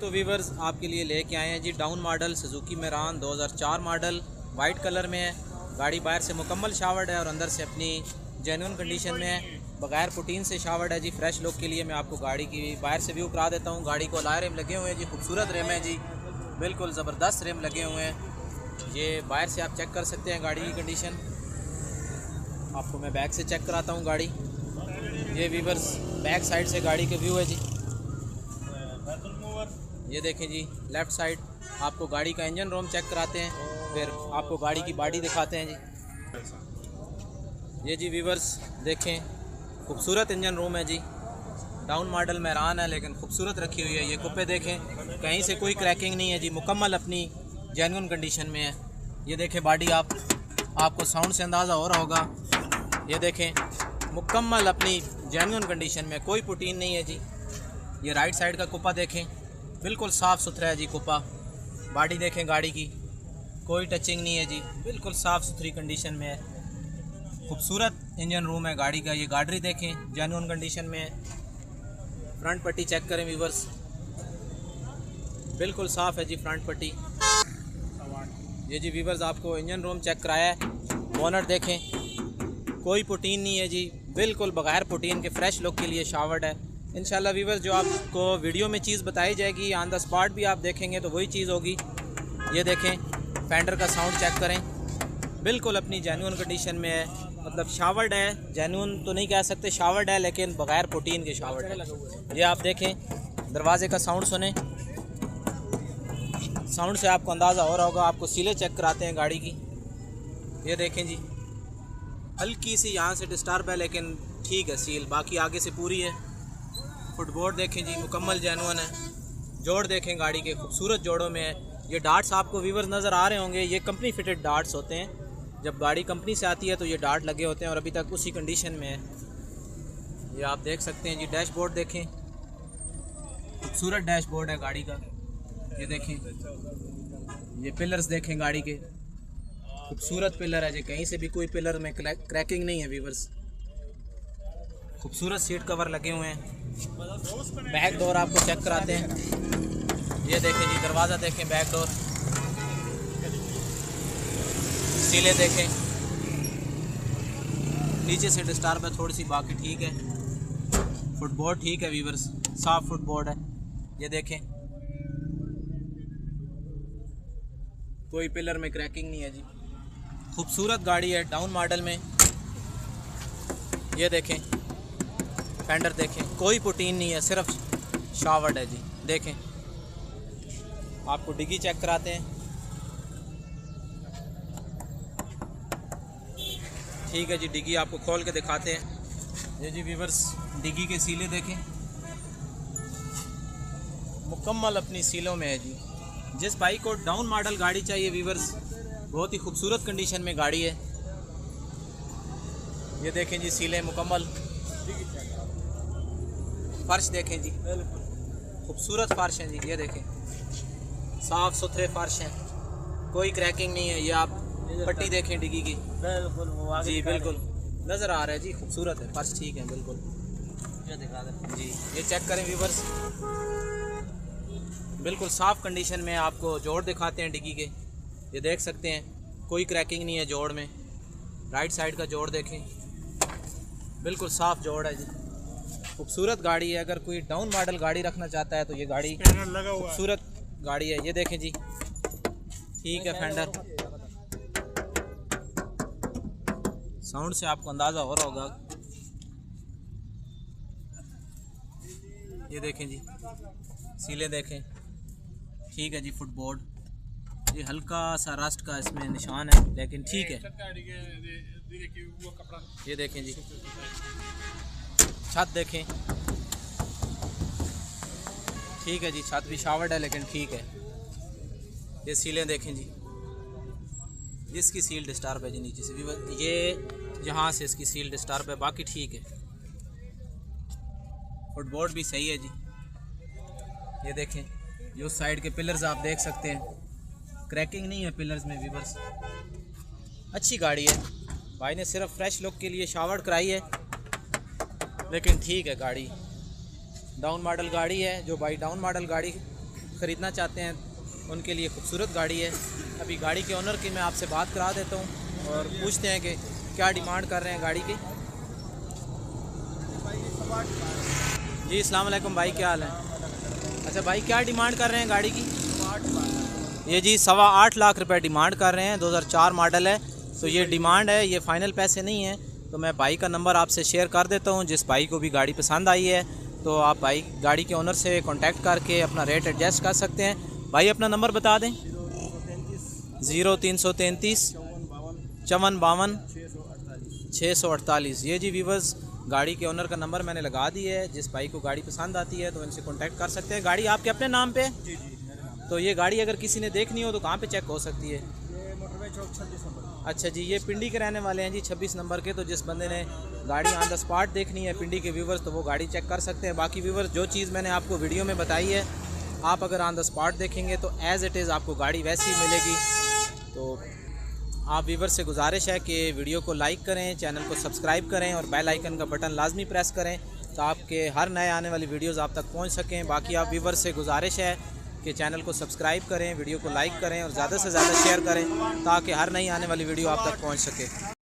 तो वीवर्स आपके लिए लेके आए हैं जी down model Suzuki Mehran 2004 model white colour में है। गाड़ी बाहर से मुकम्मल शावर्ड है और अंदर से अपनी जेन्युइन कंडीशन में है, बगैर पुटीन से शावर्ड है जी। फ्रेश लुक के लिए मैं आपको गाड़ी की बाहर से व्यू करा देता हूँ। गाड़ी को अलॉय रिम लगे हुए हैं जी, खूबसूरत रिम है जी, बिल्कुल ज़बरदस्त रिम लगे हुए हैं। ये बाहर से आप चेक कर सकते हैं गाड़ी की कंडीशन। आपको मैं बैक से चेक कराता हूँ गाड़ी। ये वीवर्स बैक साइड से गाड़ी के व्यू है जी। ये देखें जी लेफ़्ट साइड। आपको गाड़ी का इंजन रूम चेक कराते हैं, फिर आपको गाड़ी की बॉडी दिखाते हैं जी। ये जी वीवर्स देखें, खूबसूरत इंजन रूम है जी। डाउन मॉडल मेरान है लेकिन खूबसूरत रखी हुई है। ये कुप्पे देखें, कहीं से कोई क्रैकिंग नहीं है जी, मुकम्मल अपनी जेन्युइन कंडीशन में है। ये देखें बॉडी, आपको साउंड से अंदाज़ा हो रहा होगा। ये देखें मुकम्मल अपनी जेन्युइन कंडीशन में, कोई पुटीन नहीं है जी। ये राइट साइड का कुप्पा देखें, बिल्कुल साफ़ सुथरा है जी कुप्पा। बॉडी देखें गाड़ी की, कोई टचिंग नहीं है जी, बिल्कुल साफ़ सुथरी कंडीशन में है। खूबसूरत इंजन रूम है गाड़ी का। ये गाड़ी देखें जेन्युइन कंडीशन में है। फ्रंट पट्टी चेक करें वीवर्स, बिल्कुल साफ़ है जी फ्रंट पट्टी। ये जी वीवर्स आपको इंजन रूम चेक कराया है। बोनट देखें, कोई पुटीन नहीं है जी, बिल्कुल बगैर पुटीन के फ्रेश लुक के लिए शावर्ड है। इंशाल्लाह वीवर्स जो आपको वीडियो में चीज़ बताई जाएगी ऑन द स्पॉट भी आप देखेंगे तो वही चीज़ होगी। ये देखें फेंडर का साउंड चेक करें, बिल्कुल अपनी जेन्युइन कंडीशन में है। मतलब शावर्ड है, जेन्युइन तो नहीं कह सकते, शावर्ड है लेकिन बगैर प्रोटीन के शावर्ड है। ये आप देखें दरवाजे का साउंड सुने, साउंड से आपको अंदाज़ा हो रहा होगा। आपको सीलें चेक कराते हैं गाड़ी की। ये देखें जी, हल्की सी यहाँ से डिस्टर्ब है लेकिन ठीक है सील, बाकी आगे से पूरी है। फुटबोर्ड देखें जी, मुकम्मल जेन्युइन है। जोड़ देखें गाड़ी के, खूबसूरत जोड़ों में है। ये डार्ट्स आपको वीवर्स नज़र आ रहे होंगे, ये कंपनी फिटेड डार्ट्स होते हैं। जब गाड़ी कंपनी से आती है तो ये डार्ट लगे होते हैं और अभी तक उसी कंडीशन में है। ये आप देख सकते हैं जी। डैशबोर्ड देखें, खूबसूरत डैशबोर्ड है गाड़ी का। ये देखें, ये पिलर्स देखें गाड़ी के, खूबसूरत पिलर है जी, कहीं से भी कोई पिलर में क्रैकिंग नहीं है वीवर्स। खूबसूरत सीट कवर लगे हुए हैं। बैक डोर आपको चेक कराते हैं। ये देखें जी, दरवाज़ा देखें, बैक डोर, सीलें देखें। नीचे से डिस्टर्ब है थोड़ी सी, बाकी ठीक है। फुटबोर्ड ठीक है वीवर्स, साफ फुटबोर्ड है। ये देखें कोई पिलर में क्रैकिंग नहीं है जी। खूबसूरत गाड़ी है डाउन मॉडल में। ये देखें फेंडर देखें, कोई पुटीन नहीं है, सिर्फ शावर्ड है जी। देखें आपको डिग्गी चेक कराते हैं। ठीक है जी, डिग्गी आपको खोल के दिखाते हैं। ये जी वीवर्स डिग्गी के सीले देखें, मुकम्मल अपनी सीलों में है जी। जिस भाई को डाउन मॉडल गाड़ी चाहिए वीवर्स, बहुत ही खूबसूरत कंडीशन में गाड़ी है। ये देखें जी सीलें मुकम्मल। फर्श देखें जी, खूबसूरत फर्श हैं जी। ये देखें साफ़ सुथरे फर्श हैं, कोई क्रैकिंग नहीं है। ये आप पट्टी देखें डिग्गी की, जी बिल्कुल नज़र आ रहा है जी, खूबसूरत है फर्श, ठीक है बिल्कुल। जी ये चेक करें वीवर्स, बिल्कुल साफ़ कंडीशन में। आपको जोड़ दिखाते हैं डिग्गी के, ये देख सकते हैं कोई क्रैकिंग नहीं है जोड़ में। राइट साइड का जोड़ देखें, बिल्कुल साफ़ जोड़ है जी। खूबसूरत गाड़ी है, अगर कोई डाउन मॉडल गाड़ी रखना चाहता है तो ये गाड़ी खूबसूरत गाड़ी है। ये देखें जी, ठीक है फेंडर, साउंड से आपको अंदाज़ा हो रहा होगा। ये देखें जी सीले देखें, ठीक है जी। फुटबोर्ड, ये हल्का सा रस्ट का इसमें निशान है लेकिन ठीक है। ये देखें जी, छत देखें, ठीक है जी, छत भी शावर्ड है लेकिन ठीक है। ये सीलें देखें जी, जिसकी सील डिस्टर्ब है जी नीचे से भी, ये यहाँ से इसकी सील डिस्टर्ब है, बाकी ठीक है। फुटबोर्ड भी सही है जी। ये देखें, ये उस साइड के पिलर्स आप देख सकते हैं, क्रैकिंग नहीं है पिलर्स में वीवर्स। अच्छी गाड़ी है, भाई ने सिर्फ फ्रेश लुक के लिए शावर्ड कराई है लेकिन ठीक है गाड़ी। डाउन मॉडल गाड़ी है, जो भाई डाउन मॉडल गाड़ी ख़रीदना चाहते हैं उनके लिए खूबसूरत गाड़ी है। अभी गाड़ी के ओनर की मैं आपसे बात करा देता हूँ और पूछते हैं कि क्या डिमांड कर रहे हैं गाड़ी की। जी अस्सलाम वालेकुम भाई, क्या हाल है? अच्छा भाई, क्या डिमांड कर रहे हैं गाड़ी की? ये जी 8.25 लाख रुपए डिमांड कर रहे हैं। 2004 मॉडल है, तो ये डिमांड है, ये फ़ाइनल पैसे नहीं हैं। तो मैं भाई का नंबर आपसे शेयर कर देता हूँ। जिस भाई को भी गाड़ी पसंद आई है तो आप भाई गाड़ी के ओनर से कांटेक्ट करके अपना रेट एडजस्ट कर सकते हैं। भाई अपना नंबर बता दें। 0333 5452 648। ये जी व्यूवर्स गाड़ी के ओनर का नंबर मैंने लगा दिया है। जिस भाई को गाड़ी पसंद आती है तो इनसे कांटेक्ट कर सकते हैं। गाड़ी आपके अपने नाम पे? जी जी। तो ये गाड़ी अगर किसी ने देखनी हो तो कहाँ पे चेक हो सकती है? ये मोटरवे चौक 26 नंबर। अच्छा जी, ये पिंडी के रहने वाले हैं जी, 26 नंबर के। तो जिस बंदे ने गाड़ी ऑन द स्पॉट देखनी है पिंडी के व्यूवर्स, तो वो गाड़ी चेक कर सकते हैं। बाकी व्यूवर्स जो चीज़ मैंने आपको वीडियो में बताई है, आप अगर ऑन द स्पॉट देखेंगे तो एज़ इट इज़ आपको गाड़ी वैसी ही मिलेगी। तो आप व्यूवर्स से गुजारिश है कि वीडियो को लाइक करें, चैनल को सब्सक्राइब करें और बेल आइकन का बटन लाजमी प्रेस करें तो आपके हर नए आने वाली वीडियोस आप तक पहुंच सकें। बाकी आप व्यूवर्स से गुजारिश है कि चैनल को सब्सक्राइब करें, वीडियो को लाइक करें और ज़्यादा से ज़्यादा शेयर करें ताकि हर नई आने वाली वीडियो आप तक पहुंच सके।